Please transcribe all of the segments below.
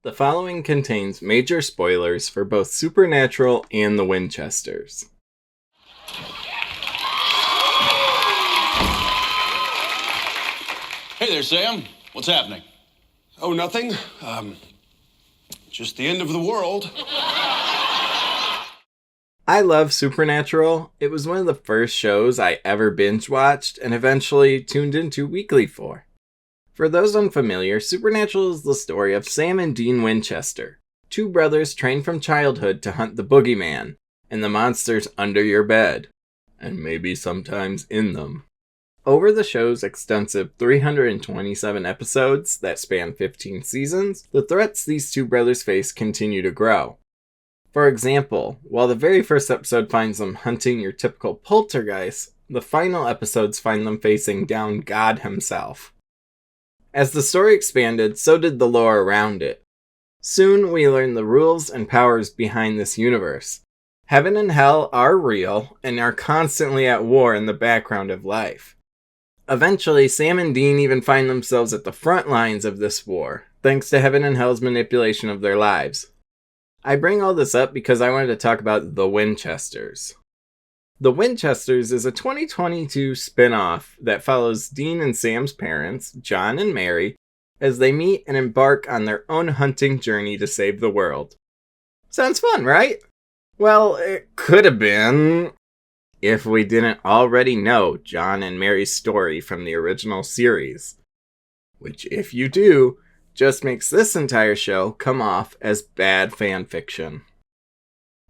The following contains major spoilers for both Supernatural and the Winchesters. Hey there, Sam. What's happening? Oh, nothing. Just the end of the world. I love Supernatural. It was one of the first shows I ever binge-watched and eventually tuned into weekly for. For those unfamiliar, Supernatural is the story of Sam and Dean Winchester, two brothers trained from childhood to hunt the boogeyman and the monsters under your bed, and maybe sometimes in them. Over the show's extensive 327 episodes that span 15 seasons, the threats these two brothers face continue to grow. For example, while the very first episode finds them hunting your typical poltergeist, the final episodes find them facing down God himself. As the story expanded, so did the lore around it. Soon we learn the rules and powers behind this universe. Heaven and hell are real and are constantly at war in the background of life. Eventually, Sam and Dean even find themselves at the front lines of this war, thanks to Heaven and Hell's manipulation of their lives. I bring all this up because I wanted to talk about the Winchesters. The Winchesters is a 2022 spin-off that follows Dean and Sam's parents, John and Mary, as they meet and embark on their own hunting journey to save the world. Sounds fun, right? Well, it could have been, if we didn't already know John and Mary's story from the original series. Which, if you do, just makes this entire show come off as bad fanfiction.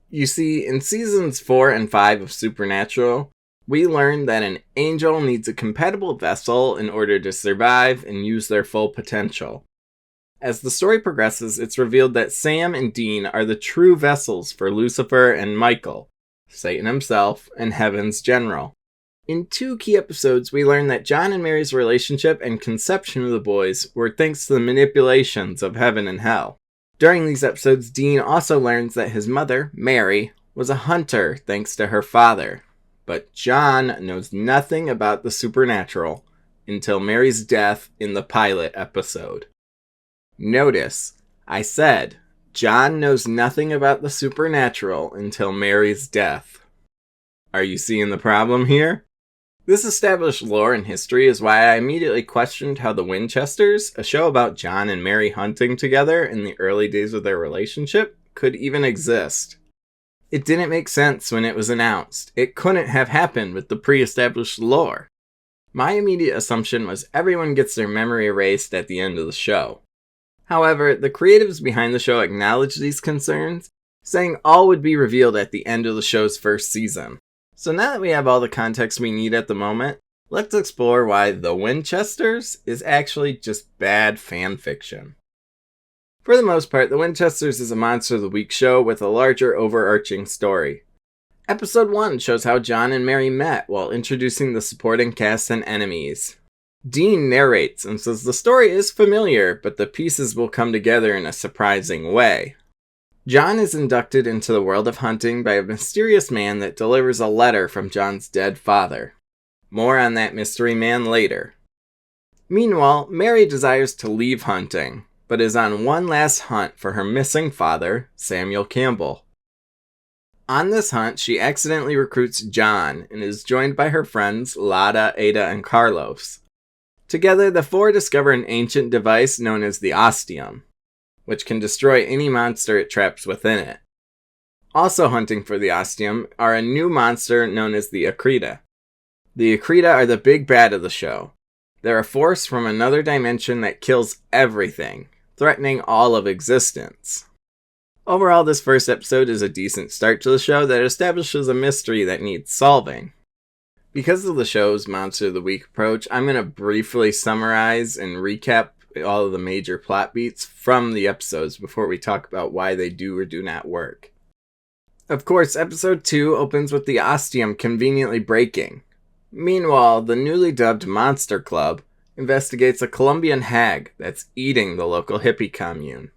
You see, in seasons 4 and 5 of Supernatural, we learn that an angel needs a compatible vessel in order to survive and use their full potential. As the story progresses, it's revealed that Sam and Dean are the true vessels for Lucifer and Michael, Satan himself, and Heaven's general. In 2 key episodes, we learn that John and Mary's relationship and conception of the boys were thanks to the manipulations of Heaven and Hell. During these episodes, Dean also learns that his mother, Mary, was a hunter thanks to her father. But John knows nothing about the supernatural until Mary's death in the pilot episode. Notice, I said, John knows nothing about the supernatural until Mary's death. Are you seeing the problem here? This established lore and history is why I immediately questioned how the Winchesters, a show about John and Mary hunting together in the early days of their relationship, could even exist. It didn't make sense when it was announced. It couldn't have happened with the pre-established lore. My immediate assumption was everyone gets their memory erased at the end of the show. However, the creatives behind the show acknowledged these concerns, saying all would be revealed at the end of the show's first season. So now that we have all the context we need at the moment, let's explore why The Winchesters is actually just bad fanfiction. For the most part, The Winchesters is a Monster of the Week show with a larger overarching story. Episode 1 shows how John and Mary met while introducing the supporting cast and enemies. Dean narrates and says the story is familiar, but the pieces will come together in a surprising way. John is inducted into the world of hunting by a mysterious man that delivers a letter from John's dead father. More on that mystery man later. Meanwhile, Mary desires to leave hunting, but is on one last hunt for her missing father, Samuel Campbell. On this hunt, she accidentally recruits John and is joined by her friends Lada, Ada, and Carlos. Together, the 4 discover an ancient device known as the ostium, which can destroy any monster it traps within it. Also hunting for the ostium are a new monster known as the Akrita. The Akrita are the big bad of the show. They're a force from another dimension that kills everything, threatening all of existence. Overall, this first episode is a decent start to the show that establishes a mystery that needs solving. Because of the show's Monster of the Week approach, I'm going to briefly summarize and recap all of the major plot beats from the episodes before we talk about why they do or do not work. Of course, episode 2 opens with the ostium conveniently breaking. Meanwhile, the newly dubbed Monster Club investigates a Colombian hag that's eating the local hippie commune.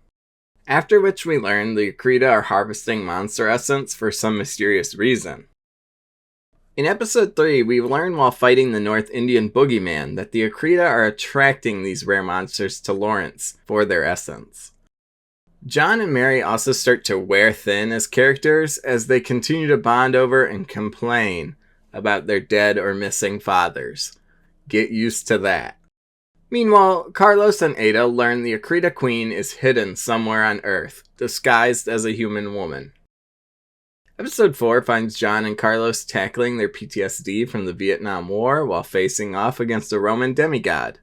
After which we learn the Akrita are harvesting monster essence for some mysterious reason. In episode 3, we learn while fighting the North Indian boogeyman that the Akrita are attracting these rare monsters to Lawrence for their essence. John and Mary also start to wear thin as characters as they continue to bond over and complain about their dead or missing fathers. Get used to that. Meanwhile, Carlos and Ada learn the Akrita Queen is hidden somewhere on Earth, disguised as a human woman. Episode 4 finds John and Carlos tackling their PTSD from the Vietnam War while facing off against a Roman demigod.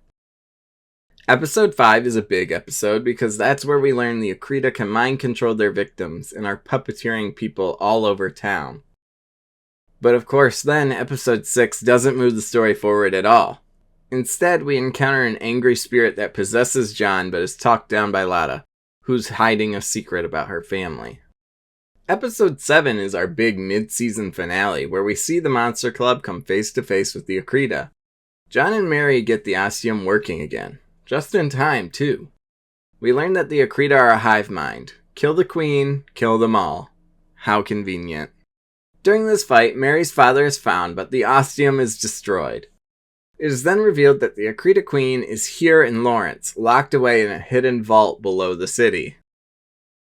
Episode 5 is a big episode because that's where we learn the Akrita can mind control their victims and are puppeteering people all over town. But of course then, episode 6 doesn't move the story forward at all. Instead, we encounter an angry spirit that possesses John but is talked down by Lada, who's hiding a secret about her family. Episode 7 is our big mid-season finale, where we see the Monster Club come face to face with the Akrita. John and Mary get the ostium working again. Just in time, too. We learn that the Akrita are a hive mind. Kill the queen, kill them all. How convenient. During this fight, Mary's father is found, but the ostium is destroyed. It is then revealed that the Akrita Queen is here in Lawrence, locked away in a hidden vault below the city.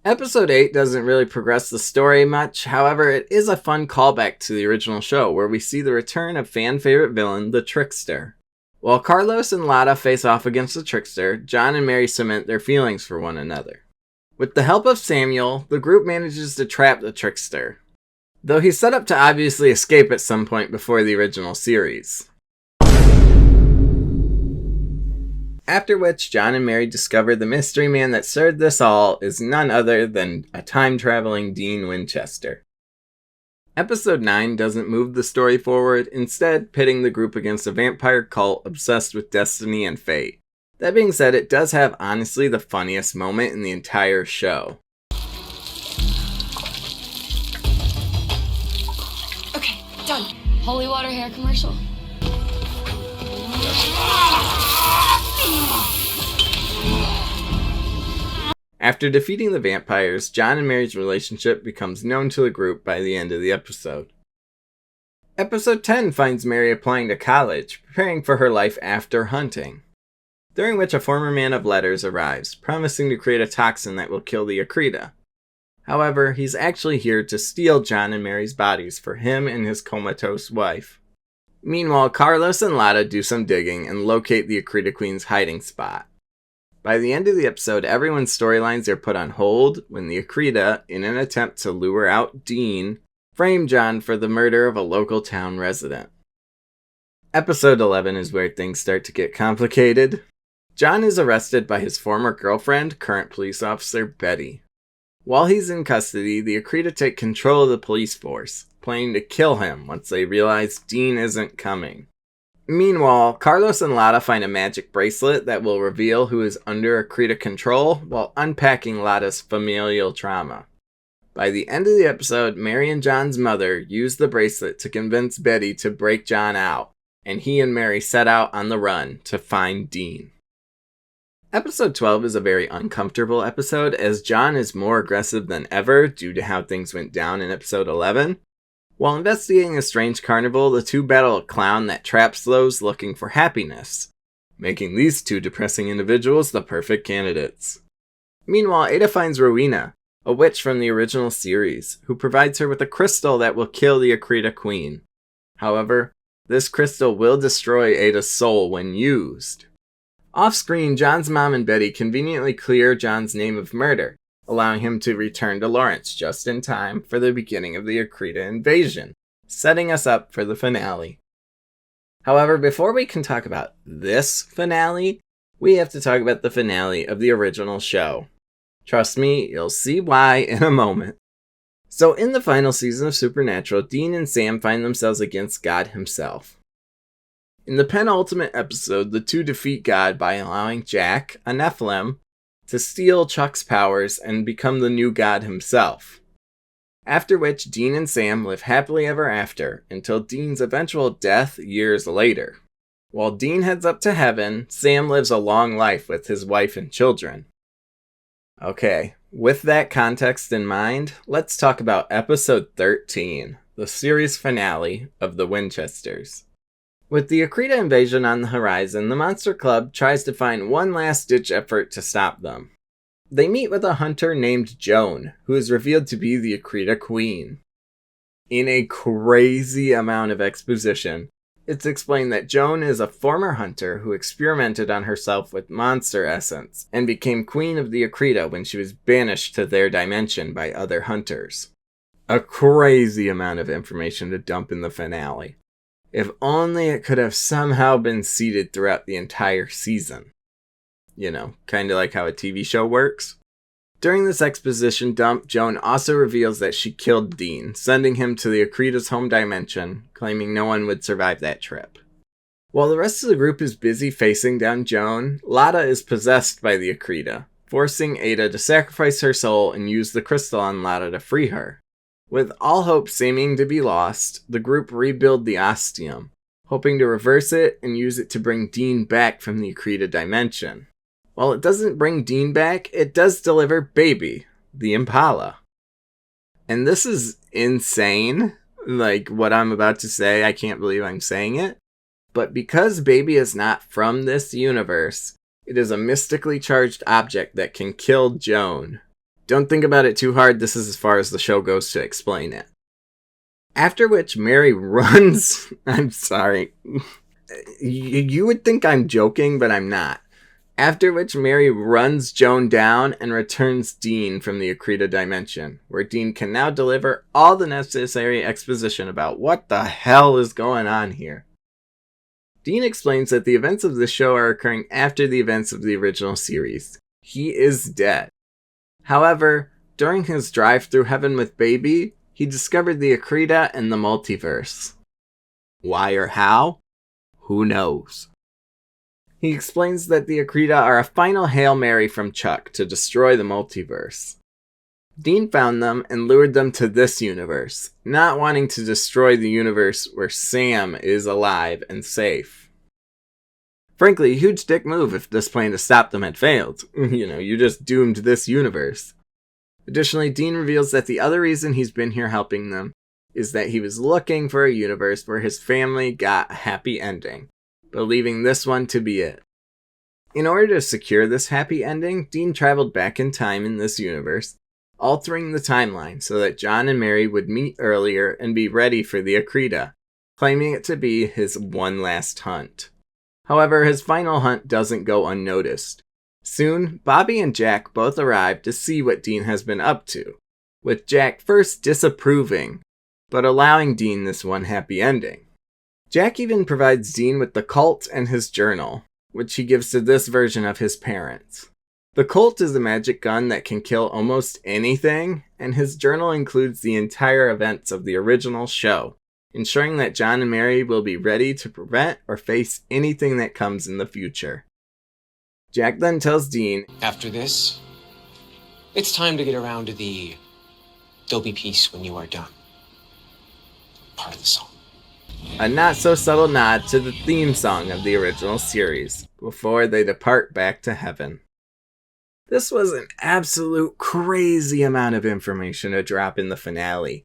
Episode 8 doesn't really progress the story much, however it is a fun callback to the original show, where we see the return of fan-favorite villain, the Trickster. While Carlos and Lada face off against the Trickster, John and Mary cement their feelings for one another. With the help of Samuel, the group manages to trap the Trickster, though he's set up to obviously escape at some point before the original series. After which, John and Mary discover the mystery man that stirred this all is none other than a time-traveling Dean Winchester. Episode 9 doesn't move the story forward, instead pitting the group against a vampire cult obsessed with destiny and fate. That being said, it does have honestly the funniest moment in the entire show. Okay, done. Holy water hair commercial. After defeating the vampires, John and Mary's relationship becomes known to the group by the end of the episode. Episode 10 finds Mary applying to college, preparing for her life after hunting, during which a former man of letters arrives, promising to create a toxin that will kill the Akrita. However, he's actually here to steal John and Mary's bodies for him and his comatose wife. Meanwhile, Carlos and Lada do some digging and locate the Akrita Queen's hiding spot. By the end of the episode, everyone's storylines are put on hold when the Akrita, in an attempt to lure out Dean, frame John for the murder of a local town resident. Episode 11 is where things start to get complicated. John is arrested by his former girlfriend, current police officer Betty. While he's in custody, the Akrita take control of the police force, planning to kill him once they realize Dean isn't coming. Meanwhile, Carlos and Lada find a magic bracelet that will reveal who is under Akrita control while unpacking Lada's familial trauma. By the end of the episode, Mary and John's mother use the bracelet to convince Betty to break John out, and he and Mary set out on the run to find Dean. Episode 12 is a very uncomfortable episode, as John is more aggressive than ever due to how things went down in episode 11. While investigating a strange carnival, the two battle a clown that traps those looking for happiness, making these two depressing individuals the perfect candidates. Meanwhile, Ada finds Rowena, a witch from the original series, who provides her with a crystal that will kill the Akrita Queen. However, this crystal will destroy Ada's soul when used. Off-screen, John's mom and Betty conveniently clear John's name of murder, allowing him to return to Lawrence just in time for the beginning of the Akrita invasion, setting us up for the finale. However, before we can talk about this finale, we have to talk about the finale of the original show. Trust me, you'll see why in a moment. So in the final season of Supernatural, Dean and Sam find themselves against God himself. In the penultimate episode, the two defeat God by allowing Jack, a Nephilim, to steal Chuck's powers and become the new god himself. After which, Dean and Sam live happily ever after, until Dean's eventual death years later. While Dean heads up to heaven, Sam lives a long life with his wife and children. Okay, with that context in mind, let's talk about episode 13, the series finale of the Winchesters. With the Akrita invasion on the horizon, the Monster Club tries to find one last-ditch effort to stop them. They meet with a hunter named Joan, who is revealed to be the Akrita Queen. In a crazy amount of exposition, it's explained that Joan is a former hunter who experimented on herself with monster essence and became queen of the Akrita when she was banished to their dimension by other hunters. A crazy amount of information to dump in the finale. If only it could have somehow been seeded throughout the entire season. You know, kind of like how a TV show works. During this exposition dump, Joan also reveals that she killed Dean, sending him to the Akrita's home dimension, claiming no one would survive that trip. While the rest of the group is busy facing down Joan, Lada is possessed by the Akrita, forcing Ada to sacrifice her soul and use the crystal on Lada to free her. With all hope seeming to be lost, the group rebuild the ostium, hoping to reverse it and use it to bring Dean back from the Akrita dimension. While it doesn't bring Dean back, it does deliver Baby, the Impala. And this is insane. Like, what I'm about to say, I can't believe I'm saying it. But because Baby is not from this universe, it is a mystically charged object that can kill Joan. Don't think about it too hard, this is as far as the show goes to explain it. After which Mary runs... I'm sorry. You would think I'm joking, but I'm not. After which Mary runs Joan down and returns Dean from the Akrita dimension, where Dean can now deliver all the necessary exposition about what the hell is going on here. Dean explains that the events of this show are occurring after the events of the original series. He is dead. However, during his drive through heaven with Baby, he discovered the Akrita and the multiverse. Why or how? Who knows? He explains that the Akrita are a final Hail Mary from Chuck to destroy the multiverse. Dean found them and lured them to this universe, not wanting to destroy the universe where Sam is alive and safe. Frankly, a huge dick move if this plan to stop them had failed. You just doomed this universe. Additionally, Dean reveals that the other reason he's been here helping them is that he was looking for a universe where his family got a happy ending, believing this one to be it. In order to secure this happy ending, Dean traveled back in time in this universe, altering the timeline so that John and Mary would meet earlier and be ready for the Akrita, claiming it to be his one last hunt. However, his final hunt doesn't go unnoticed. Soon, Bobby and Jack both arrive to see what Dean has been up to, with Jack first disapproving, but allowing Dean this one happy ending. Jack even provides Dean with the Colt and his journal, which he gives to this version of his parents. The Colt is a magic gun that can kill almost anything, and his journal includes the entire events of the original show, ensuring that John and Mary will be ready to prevent or face anything that comes in the future. Jack then tells Dean, After this, it's time to get around to the "There'll be peace when you are done" part of the song. A not-so-subtle nod to the theme song of the original series, before they depart back to heaven. This was an absolute crazy amount of information to drop in the finale.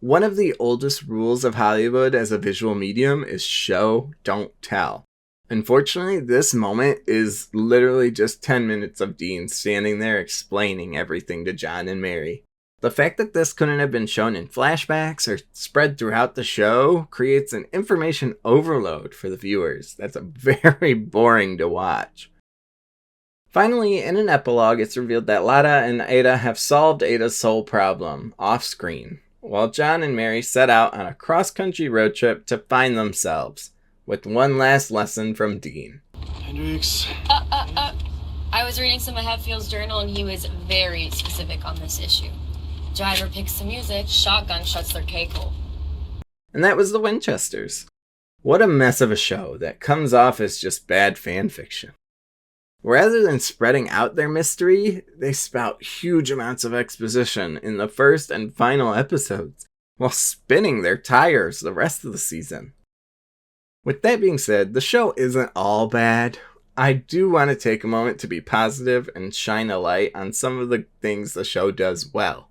One of the oldest rules of Hollywood as a visual medium is show, don't tell. Unfortunately, this moment is literally just 10 minutes of Dean standing there explaining everything to John and Mary. The fact that this couldn't have been shown in flashbacks or spread throughout the show creates an information overload for the viewers that's very boring to watch. Finally, in an epilogue, it's revealed that Lada and Ada have solved Ada's soul problem off-screen, while John and Mary set out on a cross-country road trip to find themselves, with one last lesson from Dean. Hendrix. I was reading some of Hatfield's journal and he was very specific on this issue. Driver picks the music, shotgun shuts their K-hole. And that was the Winchesters. What a mess of a show that comes off as just bad fan fiction. Rather than spreading out their mystery, they spout huge amounts of exposition in the first and final episodes, while spinning their tires the rest of the season. With that being said, the show isn't all bad. I do want to take a moment to be positive and shine a light on some of the things the show does well.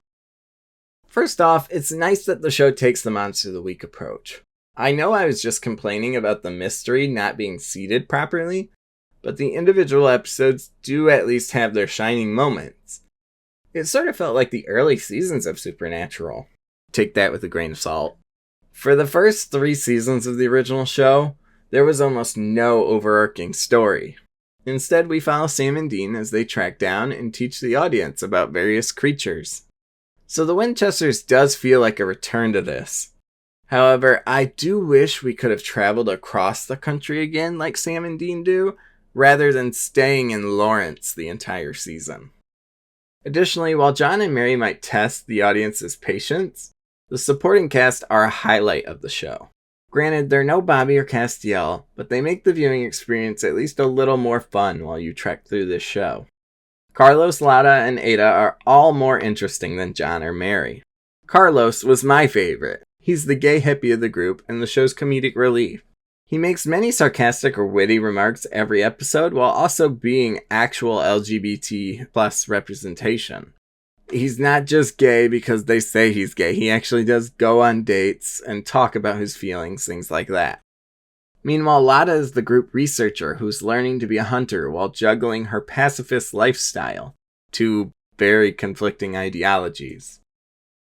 First off, it's nice that the show takes the Monster of the Week approach. I know I was just complaining about the mystery not being seeded properly, but the individual episodes do at least have their shining moments. It sort of felt like the early seasons of Supernatural. Take that with a grain of salt. For the first 3 seasons of the original show, there was almost no overarching story. Instead, we follow Sam and Dean as they track down and teach the audience about various creatures. So the Winchesters does feel like a return to this. However, I do wish we could have traveled across the country again like Sam and Dean do, rather than staying in Lawrence the entire season. Additionally, while John and Mary might test the audience's patience, the supporting cast are a highlight of the show. Granted, they're no Bobby or Castiel, but they make the viewing experience at least a little more fun while you trek through this show. Carlos, Lada, and Ada are all more interesting than John or Mary. Carlos was my favorite. He's the gay hippie of the group and the show's comedic relief. He makes many sarcastic or witty remarks every episode while also being actual LGBT plus representation. He's not just gay because they say he's gay. He actually does go on dates and talk about his feelings, things like that. Meanwhile, Lada is the group researcher who's learning to be a hunter while juggling her pacifist lifestyle, 2 very conflicting ideologies.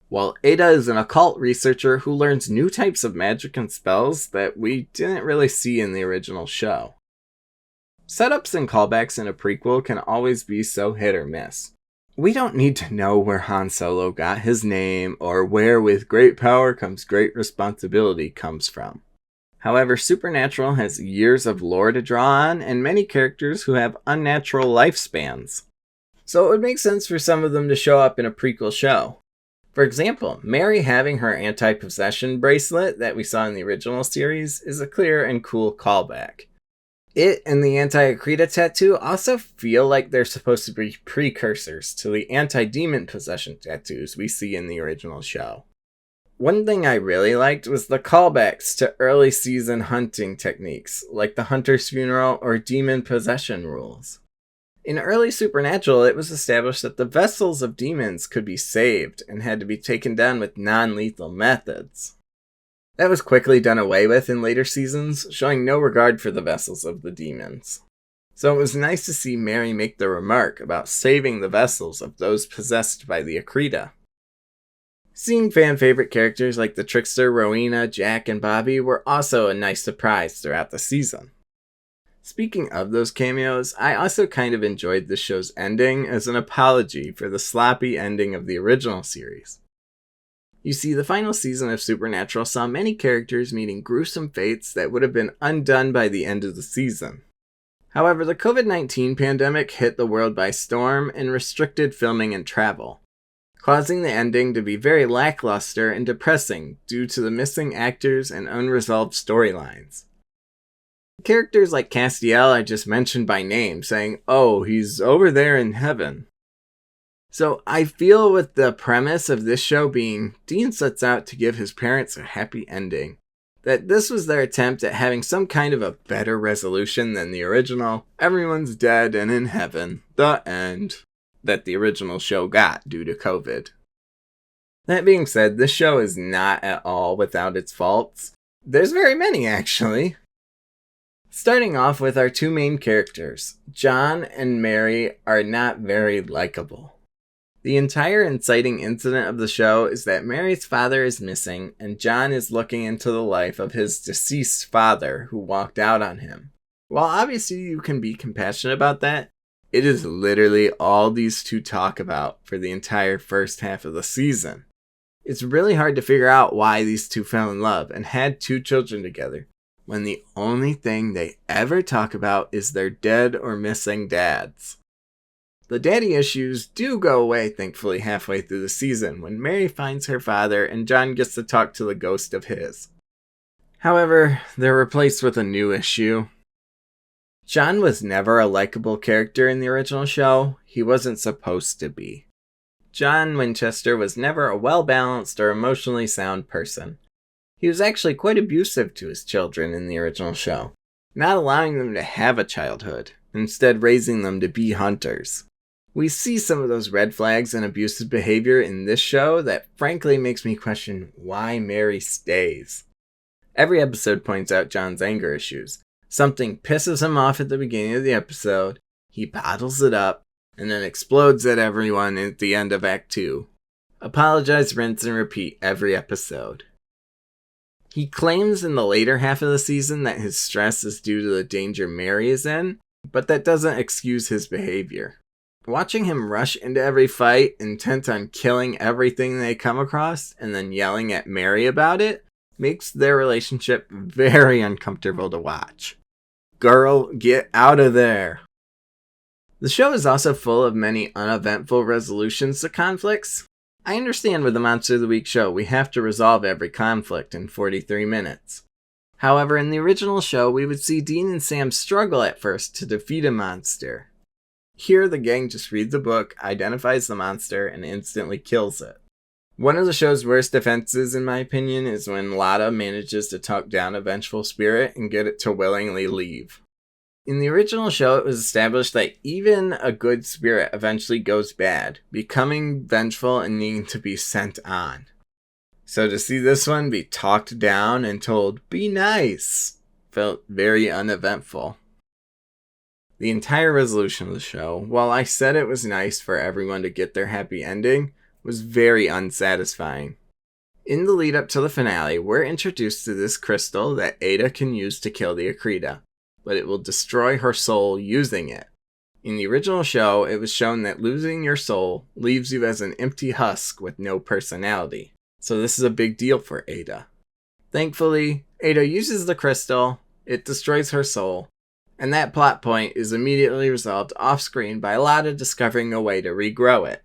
While Ada is an occult researcher who learns new types of magic and spells that we didn't really see in the original show. Setups and callbacks in a prequel can always be so hit or miss. We don't need to know where Han Solo got his name or where with great power comes great responsibility comes from. However, Supernatural has years of lore to draw on and many characters who have unnatural lifespans. So it would make sense for some of them to show up in a prequel show. For example, Mary having her anti-possession bracelet that we saw in the original series is a clear and cool callback. It and the anti-Akrita tattoo also feel like they're supposed to be precursors to the anti-demon possession tattoos we see in the original show. One thing I really liked was the callbacks to early season hunting techniques, like the hunter's funeral or demon possession rules. In early Supernatural, it was established that the vessels of demons could be saved and had to be taken down with non-lethal methods. That was quickly done away with in later seasons, showing no regard for the vessels of the demons. So it was nice to see Mary make the remark about saving the vessels of those possessed by the Akrita. Seeing fan-favorite characters like the Trickster, Rowena, Jack, and Bobby were also a nice surprise throughout the season. Speaking of those cameos, I also kind of enjoyed the show's ending as an apology for the sloppy ending of the original series. You see, the final season of Supernatural saw many characters meeting gruesome fates that would have been undone by the end of the season. However, the COVID-19 pandemic hit the world by storm and restricted filming and travel, causing the ending to be very lackluster and depressing due to the missing actors and unresolved storylines. Characters like Castiel are just mentioned by name, saying, "Oh, he's over there in heaven." So I feel with the premise of this show being Dean sets out to give his parents a happy ending, that this was their attempt at having some kind of a better resolution than the original "everyone's dead and in heaven, the end" that the original show got due to COVID. That being said, this show is not at all without its faults. There's very many, actually. Starting off with our 2 main characters, John and Mary are not very likable. The entire inciting incident of the show is that Mary's father is missing and John is looking into the life of his deceased father who walked out on him. While obviously you can be compassionate about that, it is literally all these 2 talk about for the entire first half of the season. It's really hard to figure out why these 2 fell in love and had 2 children together, when the only thing they ever talk about is their dead or missing dads. The daddy issues do go away, thankfully, halfway through the season when Mary finds her father and John gets to talk to the ghost of his. However, they're replaced with a new issue. John was never a likable character in the original show. He wasn't supposed to be. John Winchester was never a well-balanced or emotionally sound person. He was actually quite abusive to his children in the original show, not allowing them to have a childhood, instead raising them to be hunters. We see some of those red flags and abusive behavior in this show that frankly makes me question why Mary stays. Every episode points out John's anger issues, Something pisses him off at the beginning of the episode, he bottles it up, and then explodes at everyone at the end of Act 2. Apologize, rinse, and repeat every episode. He claims in the later half of the season that his stress is due to the danger Mary is in, but that doesn't excuse his behavior. Watching him rush into every fight, intent on killing everything they come across, and then yelling at Mary about it, makes their relationship very uncomfortable to watch. Girl, get out of there! The show is also full of many uneventful resolutions to conflicts. I understand with the Monster of the Week show we have to resolve every conflict in 43 minutes. However, in the original show, we would see Dean and Sam struggle at first to defeat a monster. Here, the gang just reads a book, identifies the monster, and instantly kills it. One of the show's worst defenses, in my opinion, is when Lotta manages to talk down a vengeful spirit and get it to willingly leave. In the original show, it was established that even a good spirit eventually goes bad, becoming vengeful and needing to be sent on. So to see this one be talked down and told, be nice, felt very uneventful. The entire resolution of the show, while I said it was nice for everyone to get their happy ending, was very unsatisfying. In the lead up to the finale, we're introduced to this crystal that Ada can use to kill the Akrita, but it will destroy her soul using it. In the original show, it was shown that losing your soul leaves you as an empty husk with no personality, so this is a big deal for Ada. Thankfully, Ada uses the crystal, it destroys her soul, and that plot point is immediately resolved off-screen by Lotta discovering a way to regrow it.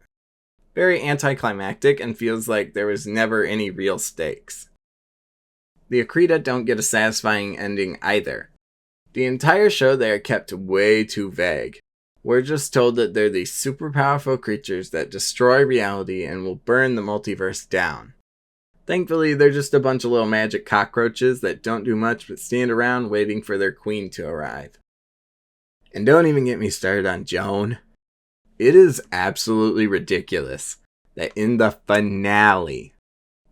Very anticlimactic and feels like there was never any real stakes. The Akrita don't get a satisfying ending either. The entire show they are kept way too vague. We're just told that they're these super powerful creatures that destroy reality and will burn the multiverse down. Thankfully, they're just a bunch of little magic cockroaches that don't do much but stand around waiting for their queen to arrive. And don't even get me started on Joan. It is absolutely ridiculous that in the finale,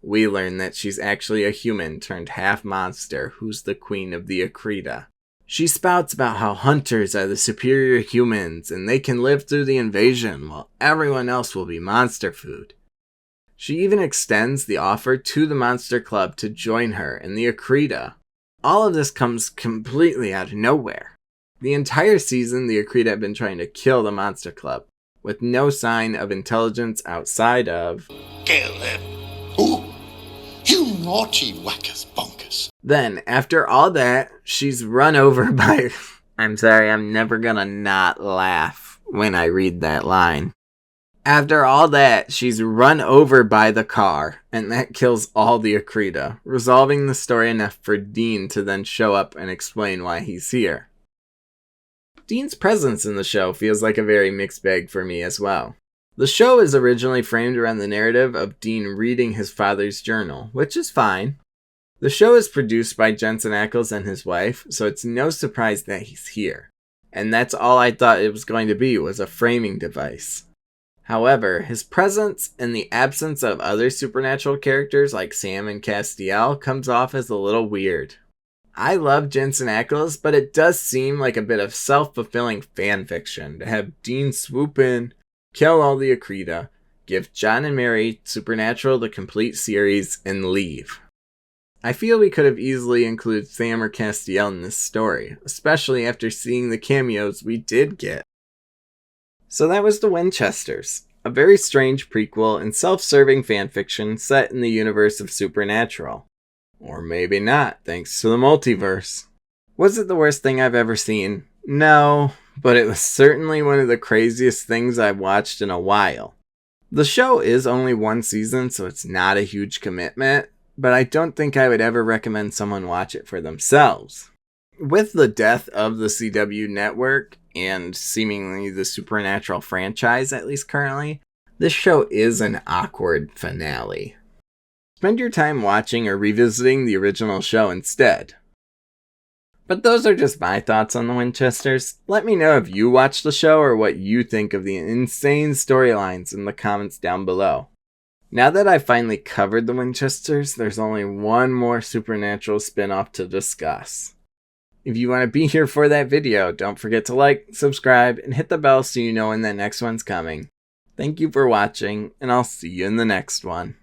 we learn that she's actually a human turned half monster who's the queen of the Akrita. She spouts about how hunters are the superior humans and they can live through the invasion while everyone else will be monster food. She even extends the offer to the Monster Club to join her in the Akrita. All of this comes completely out of nowhere. The entire season, the Akrita have been trying to kill the Monster Club, with no sign of intelligence outside of... Kill him. Ooh, you naughty whackers bonkers. Then, after all that, she's run over by... I'm sorry, I'm never gonna not laugh when I read that line. After all that, she's run over by the car, and that kills all the Akrita, resolving the story enough for Dean to then show up and explain why he's here. Dean's presence in the show feels like a very mixed bag for me as well. The show is originally framed around the narrative of Dean reading his father's journal, which is fine. The show is produced by Jensen Ackles and his wife, so it's no surprise that he's here. And that's all I thought it was going to be, was a framing device. However, his presence and the absence of other supernatural characters like Sam and Castiel comes off as a little weird. I love Jensen Ackles, but it does seem like a bit of self-fulfilling fanfiction to have Dean swoop in, kill all the Akrita, give John and Mary Supernatural the complete series, and leave. I feel we could have easily included Sam or Castiel in this story, especially after seeing the cameos we did get. So that was The Winchesters, a very strange prequel and self-serving fanfiction set in the universe of Supernatural. Or maybe not, thanks to the multiverse. Was it the worst thing I've ever seen? No, but it was certainly one of the craziest things I've watched in a while. The show is only one season, so it's not a huge commitment, but I don't think I would ever recommend someone watch it for themselves. With the death of the CW network, and seemingly the Supernatural franchise, at least currently, this show is an awkward finale. Spend your time watching or revisiting the original show instead. But those are just my thoughts on the Winchesters. Let me know if you watched the show or what you think of the insane storylines in the comments down below. Now that I've finally covered the Winchesters, there's only one more Supernatural spin-off to discuss. If you want to be here for that video, don't forget to like, subscribe, and hit the bell so you know when the next one's coming. Thank you for watching, and I'll see you in the next one.